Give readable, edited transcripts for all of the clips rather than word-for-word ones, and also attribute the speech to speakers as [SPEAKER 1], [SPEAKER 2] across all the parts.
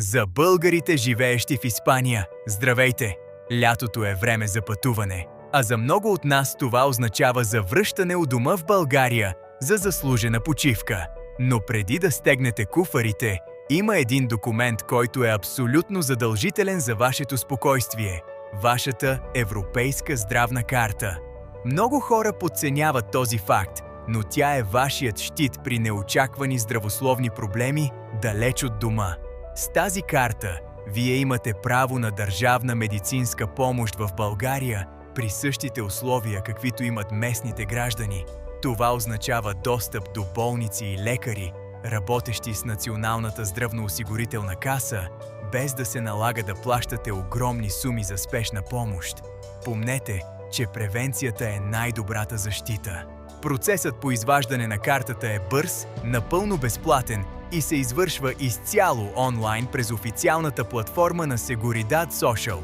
[SPEAKER 1] За българите, живеещи в Испания, здравейте! Лятото е време за пътуване, а за много от нас това означава завръщане у дома в България за заслужена почивка. Но преди да стегнете куфарите, има един документ, който е абсолютно задължителен за вашето спокойствие – вашата Европейска здравна карта. Много хора подценяват този факт, но тя е вашият щит при неочаквани здравословни проблеми далеч от дома. С тази карта вие имате право на държавна медицинска помощ в България при същите условия, каквито имат местните граждани. Това означава достъп до болници и лекари, работещи с Националната здравноосигурителна каса, без да се налага да плащате огромни суми за спешна помощ. Помнете, че превенцията е най-добрата защита. Процесът по изваждане на картата е бърз, напълно безплатен и се извършва изцяло онлайн през официалната платформа на Seguridad Social.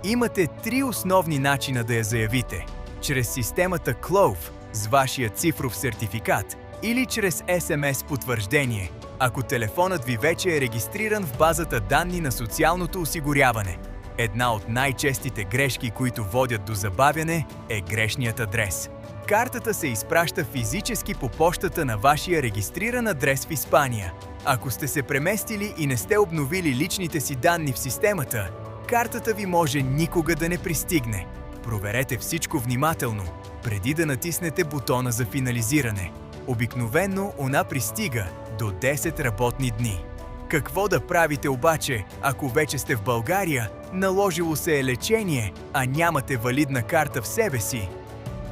[SPEAKER 1] Имате три основни начина да я заявите – чрез системата Clove с вашия цифров сертификат или чрез SMS потвърждение, ако телефонът ви вече е регистриран в базата данни на социалното осигуряване. Една от най-честите грешки, които водят до забавяне, е грешният адрес. Картата се изпраща физически по пощата на вашия регистриран адрес в Испания. Ако сте се преместили и не сте обновили личните си данни в системата, картата ви може никога да не пристигне. Проверете всичко внимателно, преди да натиснете бутона за финализиране. Обикновено она пристига до 10 работни дни. Какво да правите обаче, ако вече сте в България, наложило се е лечение, а нямате валидна карта в себе си?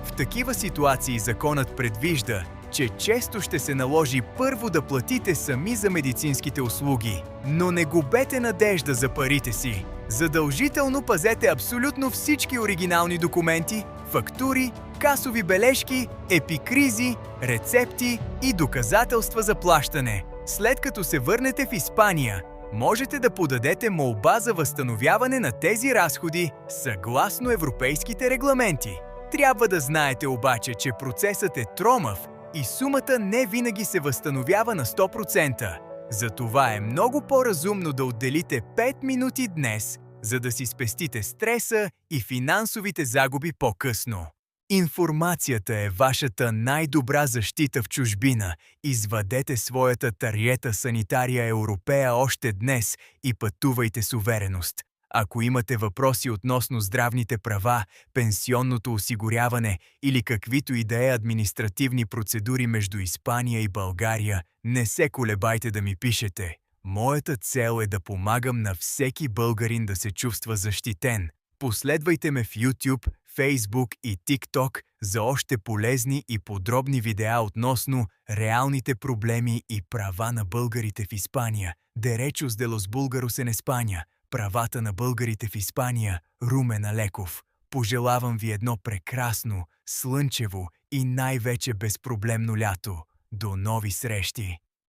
[SPEAKER 1] В такива ситуации законът предвижда, че често ще се наложи първо да платите сами за медицинските услуги. Но не губете надежда за парите си. Задължително пазете абсолютно всички оригинални документи, фактури, касови бележки, епикризи, рецепти и доказателства за плащане. След като се върнете в Испания, можете да подадете молба за възстановяване на тези разходи съгласно европейските регламенти. Трябва да знаете обаче, че процесът е тромав и сумата не винаги се възстановява на 100%. Затова е много по-разумно да отделите 5 минути днес, за да си спестите стреса и финансовите загуби по-късно. Информацията е вашата най-добра защита в чужбина. Извадете своята Тарjeta Sanitaria Europea още днес и пътувайте с увереност. Ако имате въпроси относно здравните права, пенсионното осигуряване или каквито и да е административни процедури между Испания и България, не се колебайте да ми пишете. Моята цел е да помагам на всеки българин да се чувства защитен. Последвайте ме в YouTube, Facebook и TikTok за още полезни и подробни видеа относно реалните проблеми и права на българите в Испания. Derechos de los búlgaros en España. Правата на българите в Испания, Румен Алеков. Пожелавам ви едно прекрасно, слънчево и най-вече безпроблемно лято. До нови срещи!